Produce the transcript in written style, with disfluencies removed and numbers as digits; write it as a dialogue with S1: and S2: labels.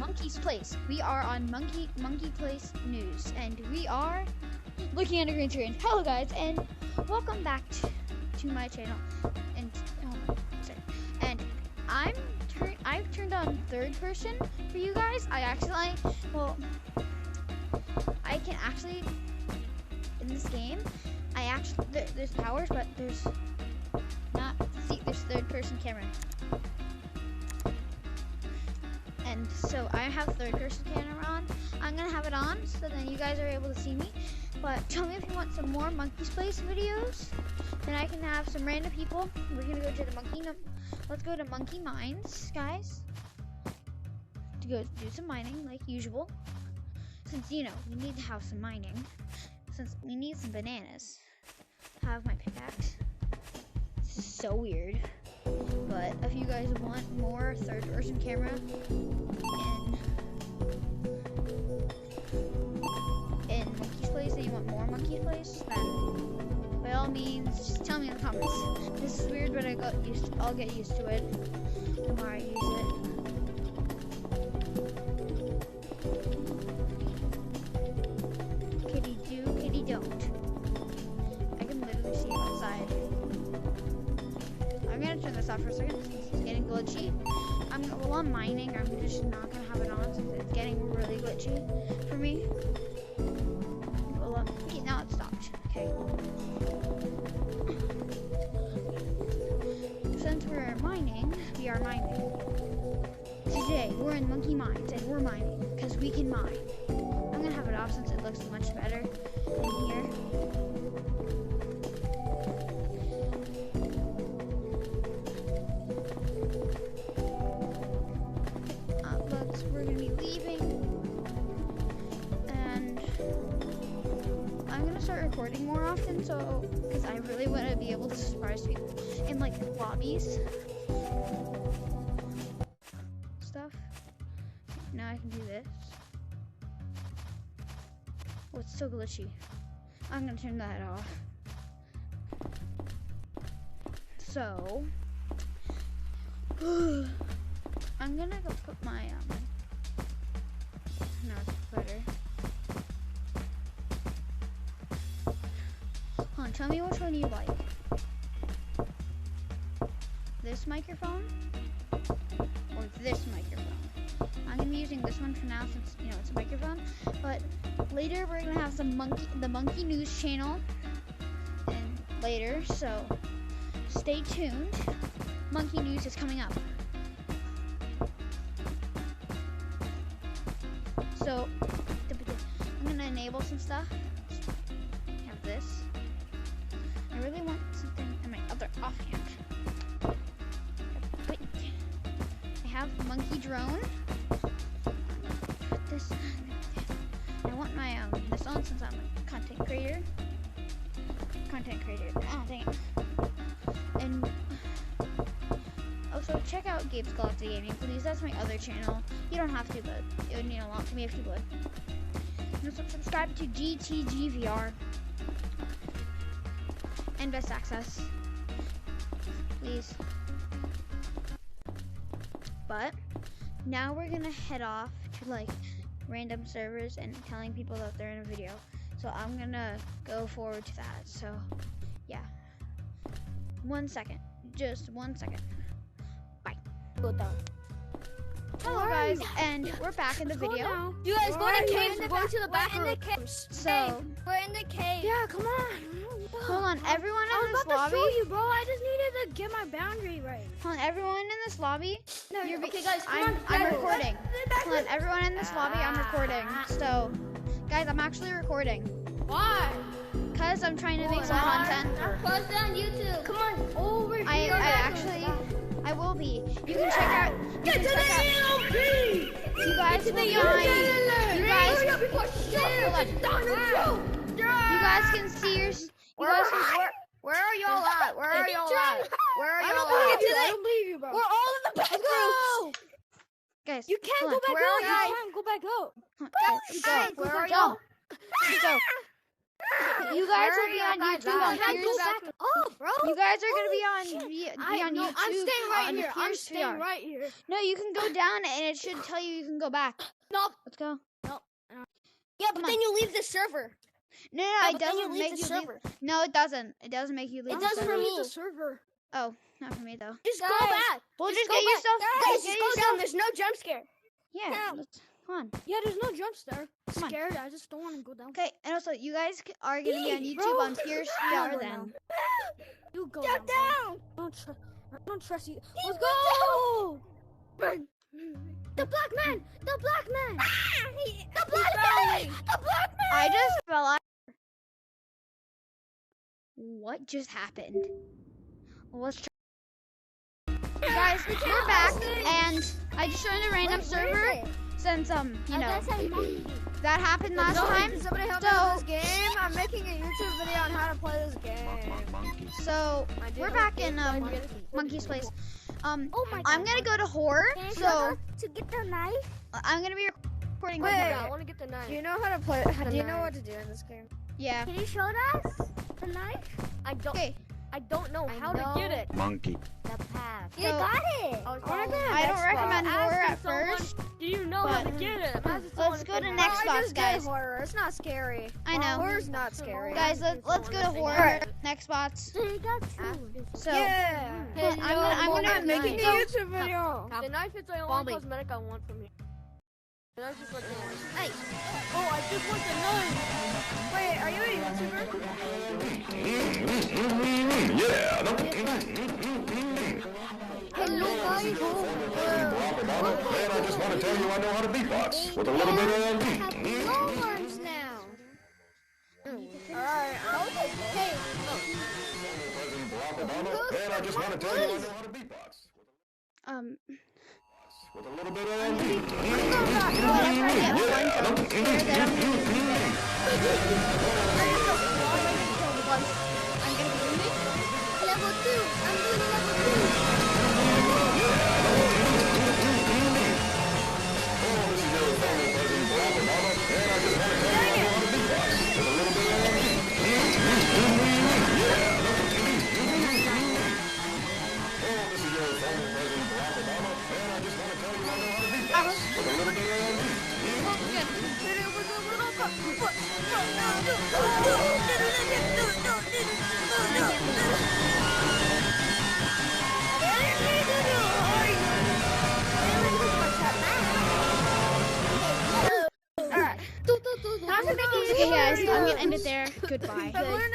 S1: Monkey's Place. We are on Monkey Place News, and we are looking at a green screen. Hello, guys, and welcome back to my channel. And I've turned on third person for you guys. I can actually in this game. There's powers, but there's not. See, there's third person camera. And so I have third person camera on. I'm gonna have it on so then you guys are able to see me. But tell me if you want some more Monkey's Place videos. Then I can have some random people. We're gonna go to the let's go to Monkey Mines, guys. To go do some mining like usual. Since we need to have some mining. Since we need some bananas. Have my pickaxe. This is so weird. But if you guys want more third person camera in Monkey's Place and you want more Monkey's Place, then by all means just tell me in the comments. This is weird, but I'll get used to it the more I use it. Kitty do, kitty don't. I can literally see him outside. I'm gonna turn this off for a second since it's getting glitchy. While I'm mining, I'm just not gonna have it on since it's getting really glitchy for me. Okay, now it stopped. Okay. Since we're mining, we are mining. Today, we're in Monkey Mines and we're mining because we can mine. I'm gonna have it off since it looks much better in here. We're gonna be leaving, and I'm gonna start recording more often, because I really want to be able to surprise people in like lobbies stuff. Now I can do this. Oh, it's so glitchy. I'm gonna turn that off. So I'm gonna go put my no, it's better. Hold on, tell me which one you like. This microphone or this microphone? I'm gonna be using this one for now since it's a microphone. But later we're gonna have the Monkey News channel, and later, so stay tuned. Monkey News is coming up. So, I'm gonna enable some stuff. I have this. I really want something in my other offhand. Wait. I have the monkey drone. Put this. I want my this on since I'm a content creator. Oh dang it. And also check out Gabe's Galactic Gaming, please. That's my other channel. You don't have to, but it would mean a lot to me if you would. And also subscribe to GTGVR and Best Access, please. But now we're gonna head off to like random servers and telling people that they're in a video. So I'm gonna go forward to that. So yeah, 1 second, just 1 second. Bye. Go down. Hello guys, and we're back in the video.
S2: You guys go to caves, we're going to the back room.
S1: So
S2: we're in the cave.
S3: Yeah, come on.
S1: Hold on, everyone in this
S3: I was about
S1: lobby.
S3: to show you, bro. I just needed to get my boundary right.
S1: Hold on, everyone in this lobby.
S2: No, okay, guys,
S1: I'm recording. Hold on, everyone in this lobby. I'm recording. So, guys, I'm actually recording.
S2: Why?
S1: Cause I'm trying to make some content.
S2: Post it on YouTube. Come on, over here.
S1: I will be. You can check out.
S3: Get to the ELP!
S1: You guys will be behind. You guys. You guys can see your.
S2: Where are y'all at? Where are y'all at? Where are
S3: I
S2: y'all
S3: don't believe
S2: at?
S3: you. I don't believe you, bro.
S2: We're all in the back room.
S1: Guys,
S3: You can't go back
S2: Where
S3: up.
S2: are
S3: You
S2: y'all?
S3: can't go back up.
S2: Where are y'all?
S1: Go. You guys will be on YouTube on Pierce.
S2: Oh, bro.
S1: You guys are gonna be on YouTube.
S3: I'm staying right
S1: on
S3: here. I'm
S1: Pierce
S3: staying
S1: VR.
S3: right here.
S1: No, you can go down and it should tell you can go back.
S3: Nope.
S1: Let's go.
S2: Yeah, but then you leave the server.
S1: No,
S2: Yeah,
S1: it
S2: but then
S1: doesn't
S2: you
S1: make
S2: leave
S1: you
S2: the
S1: leave.
S2: server.
S1: No, it doesn't. It doesn't make you leave.
S2: It
S1: the
S2: does
S1: server.
S2: for me.
S3: The server.
S1: Oh, not for me though.
S2: Just go
S3: Guys,
S2: back.
S1: Well,
S2: Just
S1: just
S2: go
S1: get
S2: back.
S1: yourself.
S2: Guys,
S1: Get
S2: just go
S1: yourself.
S2: down. There's no jump scare.
S1: Yeah.
S2: down.
S1: Come on.
S3: Yeah, there's no jump scare.
S1: Come on.
S3: Scared. I just don't want to go down.
S1: Okay, and also you guys are gonna be on
S2: Hey,
S1: YouTube
S2: bro.
S1: on Pierce
S3: I'll
S1: VR
S3: go
S1: then.
S3: down. You go
S2: Jump
S3: down.
S2: down.
S3: I don't trust you. Let's
S2: go.
S3: go. The black man. The black man.
S2: The black man. The black man.
S1: I just fell out. What just happened? Well, let's try. Guys, we're back, and I just joined a random server since you know that happened last time.
S2: Somebody help me
S1: So-
S2: with this game. I'm making a YouTube video on how to play this game.
S1: So we're back in Monkey's Place.
S3: Oh my
S1: I'm gonna go to horror. So
S3: to get the knife.
S1: I'm gonna be recording.
S2: Wait,
S1: horror.
S2: I want to get the knife. Do you know how to play? Do you know what to do in this game?
S1: Yeah.
S3: Can you show us the knife?
S2: I don't.
S1: Okay.
S2: I don't know how to get it.
S4: Monkey.
S2: The path.
S3: You
S1: So-
S3: got it.
S1: I don't recommend horror at first.
S2: Do you know how to
S1: but-
S2: get it?
S1: Let's go to next box, guys.
S2: Horror. It's not scary.
S1: I know.
S2: Horror's not scary.
S1: Guys, let's go to horror. Next spots.
S3: So you got two.
S1: So
S2: Yeah.
S1: I'm making
S2: a
S1: a
S2: YouTube video. The knife is the only cosmetic I want from you. The knife is like the only. Hey. Oh, I just want the knife. Wait, are you a YouTuber?
S4: Yeah.
S2: Hello, guys.
S4: Man, I just want to tell you I know how to beatbox with a little bit of.
S2: Long arms now. Alright, hey.
S4: Man, I just want to tell you I know how to beatbox with a little bit of.
S1: I'm trying to get one jump scare that I'm gonna be better. I'm gonna be moving.
S2: Level 2. I'm doing level 2.
S1: Okay, guys, I'm gonna end it there. Goodbye.
S2: Good.